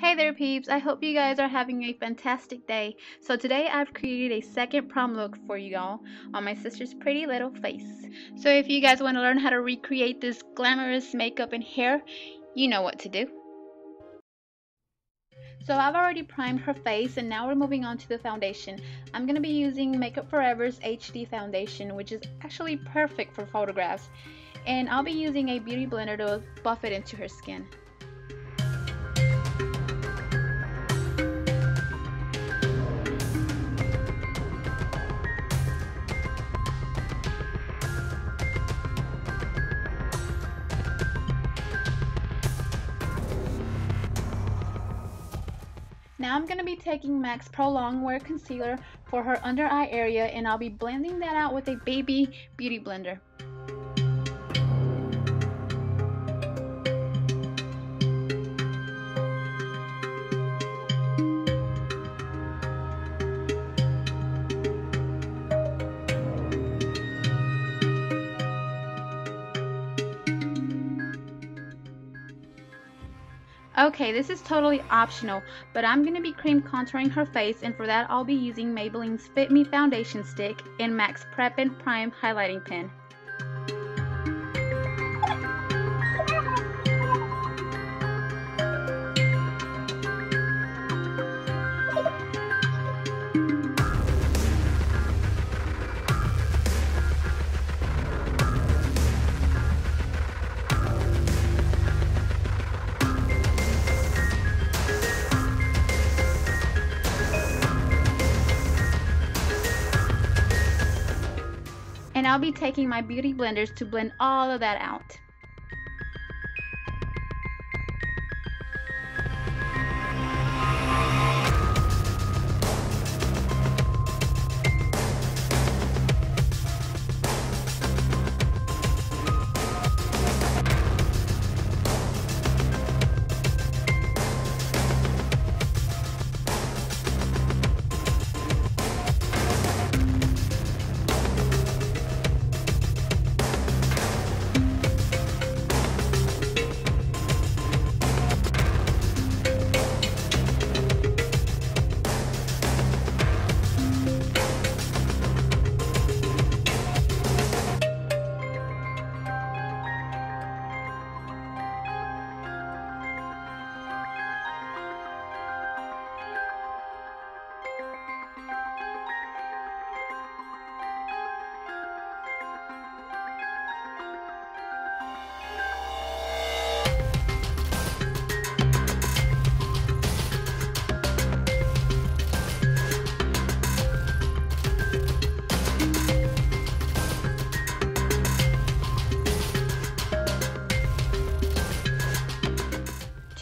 Hey there peeps, I hope you guys are having a fantastic day. So today I've created a second prom look for you all on my sister's pretty little face. So if you guys want to learn how to recreate this glamorous makeup and hair, you know what to do. So I've already primed her face and now we're moving on to the foundation. I'm going to be using Makeup Forever's HD foundation, which is actually perfect for photographs. And I'll be using a beauty blender to buff it into her skin. Now I'm going to be taking MAC's Pro Longwear Concealer for her under eye area and I'll be blending that out with a baby beauty blender. Okay, this is totally optional, but I'm going to be cream contouring her face, and for that I'll be using Maybelline's Fit Me Foundation Stick and MAC's Prep and Prime Highlighting Pen. And I'll be taking my beauty blenders to blend all of that out.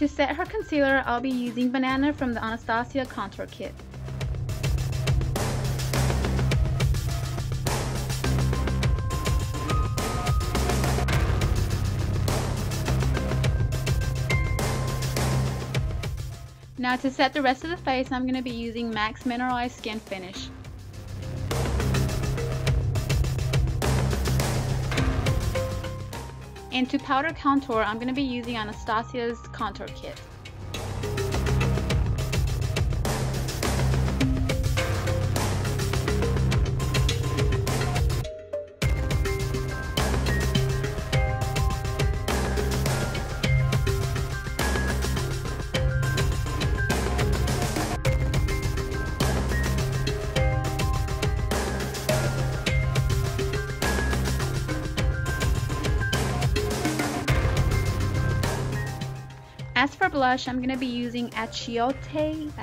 To set her concealer, I'll be using Banana from the Anastasia Contour Kit. Now to set the rest of the face, I'm going to be using MAC's Mineralized Skin Finish. And to powder contour, I'm going to be using Anastasia's Contour Kit. As for blush, I'm going to be using Achiote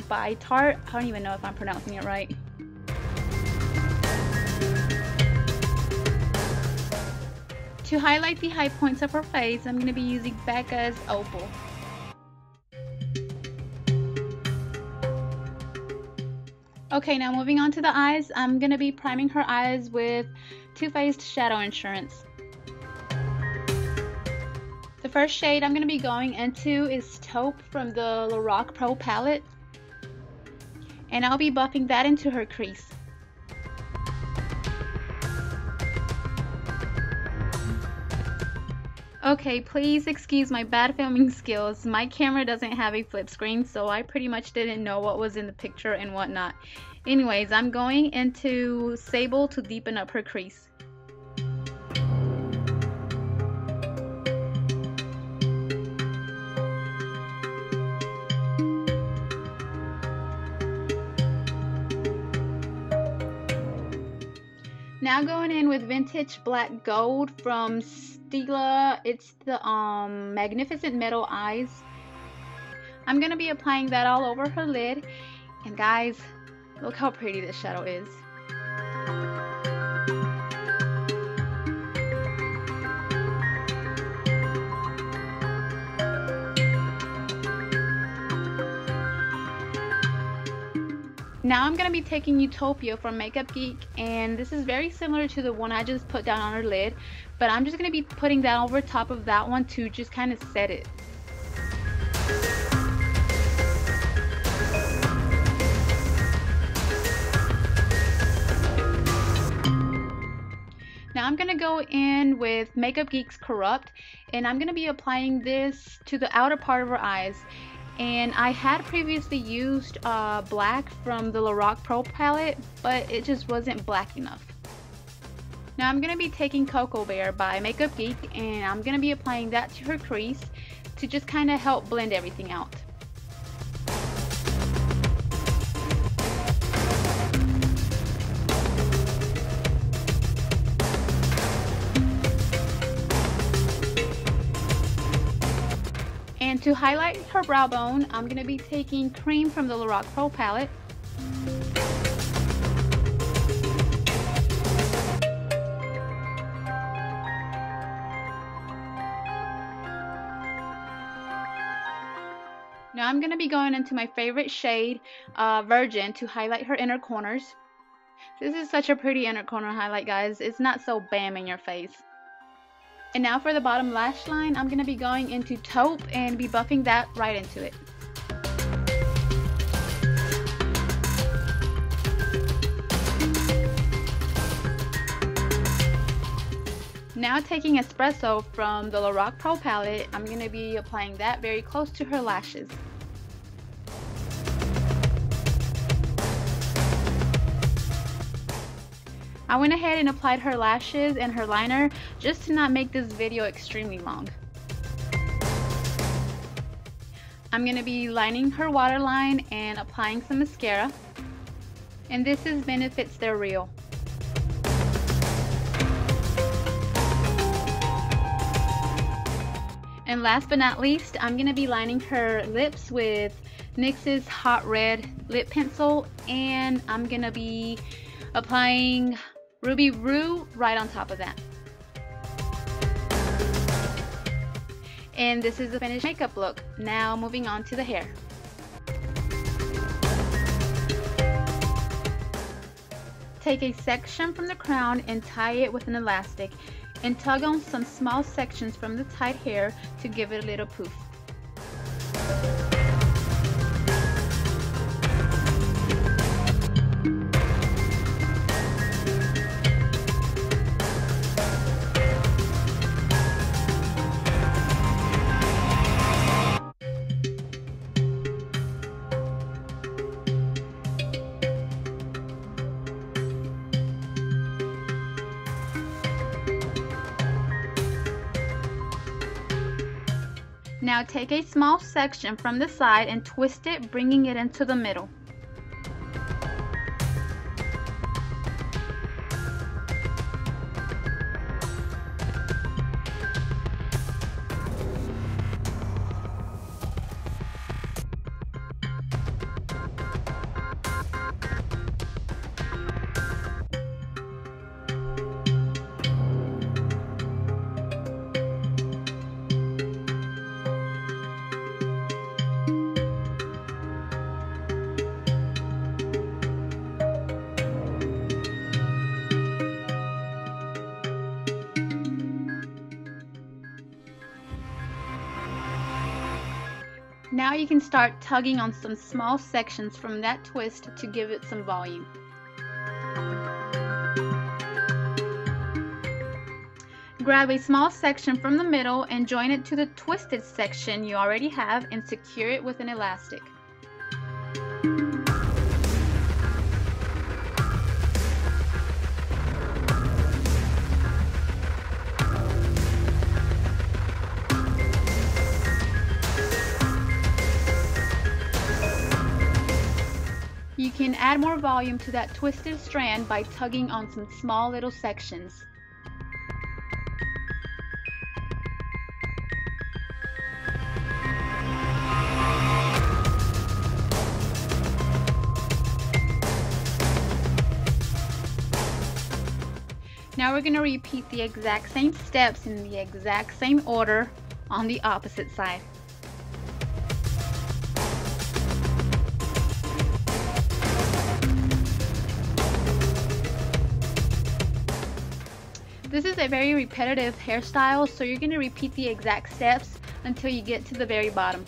by Tarte. I don't even know if I'm pronouncing it right. To highlight the high points of her face, I'm going to be using Becca's Opal. Okay, now moving on to the eyes, I'm going to be priming her eyes with Too Faced Shadow Insurance. The first shade I'm going to be going into is Taupe from the Lorac Pro palette, and I'll be buffing that into her crease. Okay, please excuse my bad filming skills. My camera doesn't have a flip screen, so I pretty much didn't know what was in the picture and whatnot. Anyways, I'm going into Sable to deepen up her crease. Now going in with Vintage Black Gold from Stila. It's the Magnificent Metal Eyes. I'm going to be applying that all over her lid. And guys, look how pretty this shadow is. Now I'm going to be taking Utopia from Makeup Geek, and this is very similar to the one I just put down on her lid, but I'm just going to be putting that over top of that one to just kind of set it. Now I'm going to go in with Makeup Geek's Corrupt, and I'm going to be applying this to the outer part of her eyes. And I had previously used black from the Lorac Pro palette, but it just wasn't black enough. Now I'm going to be taking Cocoa Bear by Makeup Geek, and I'm going to be applying that to her crease to just kind of help blend everything out. And to highlight her brow bone, I'm going to be taking Cream from the Lorac Pro palette. Now I'm going to be going into my favorite shade, Virgin, to highlight her inner corners. This is such a pretty inner corner highlight, guys. It's not so bam in your face. And now for the bottom lash line, I'm going to be going into Taupe and be buffing that right into it. Now taking Espresso from the Lorac Pro palette, I'm going to be applying that very close to her lashes. I went ahead and applied her lashes and her liner just to not make this video extremely long. I'm going to be lining her waterline and applying some mascara. And this is Benefits They're Real. And last but not least, I'm going to be lining her lips with NYX's Hot Red Lip Pencil. And I'm going to be applying Ruby Roo right on top of that. And this is the finished makeup look. Now moving on to the hair. Take a section from the crown and tie it with an elastic, and tug on some small sections from the tied hair to give it a little poof. Now take a small section from the side and twist it, bringing it into the middle. Now you can start tugging on some small sections from that twist to give it some volume. grab a small section from the middle and join it to the twisted section you already have and secure it with an elastic. You can add more volume to that twisted strand by tugging on some small little sections. Now we're going to repeat the exact same steps in the exact same order on the opposite side. This is a very repetitive hairstyle, so you're going to repeat the exact steps until you get to the very bottom.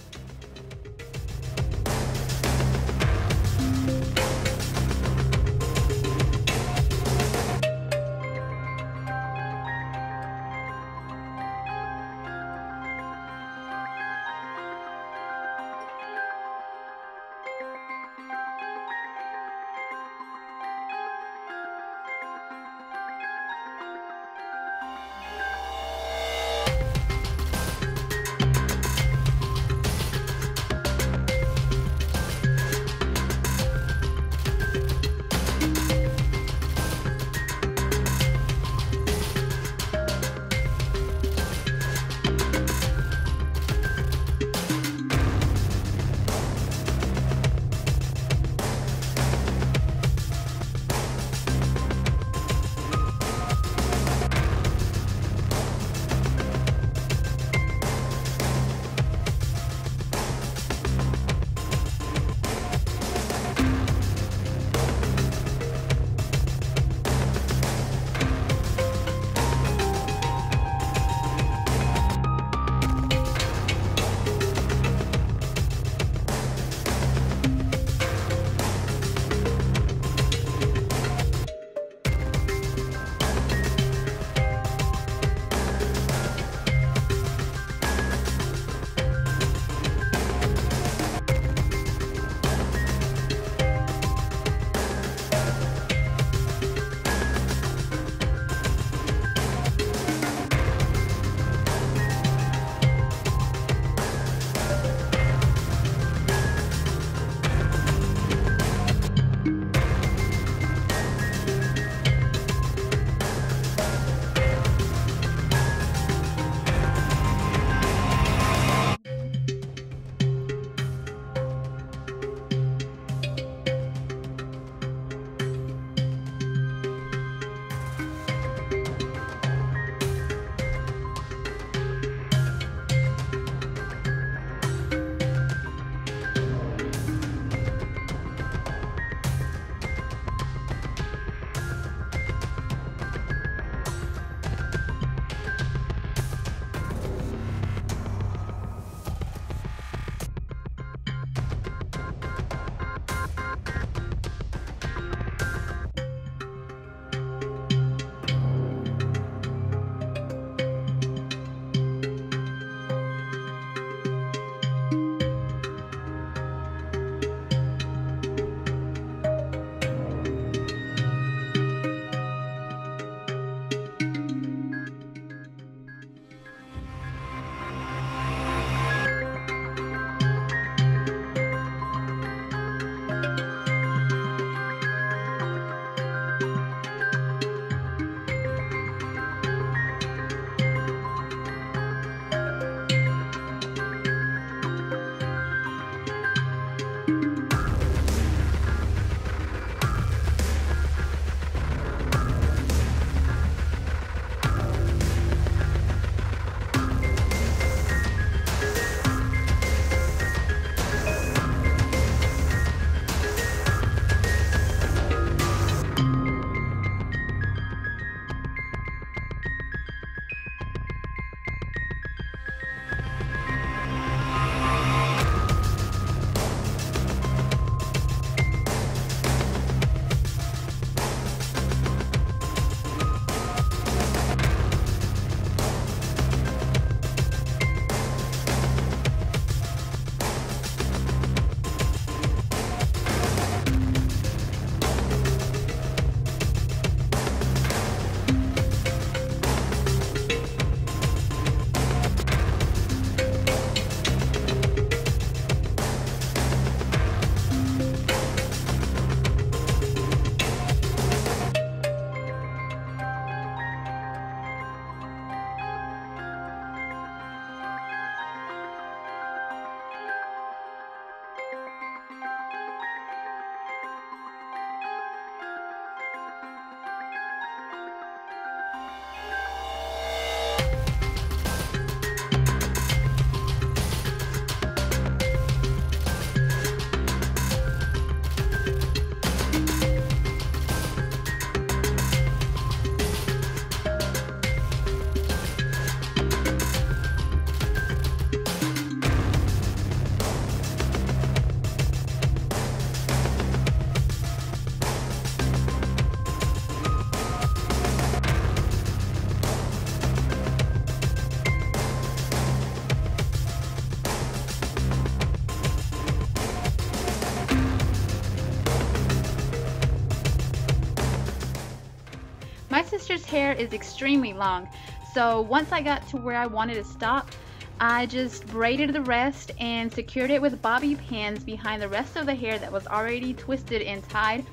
hair is extremely long. So once I got to where I wanted to stop, I just braided the rest and secured it with bobby pins behind the rest of the hair that was already twisted and tied.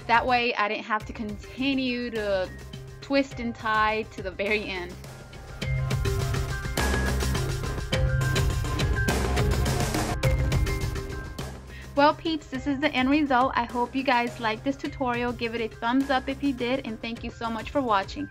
That way I didn't have to continue to twist and tie to the very end. Well peeps, this is the end result. I hope you guys liked this tutorial. Give it a thumbs up if you did, and thank you so much for watching.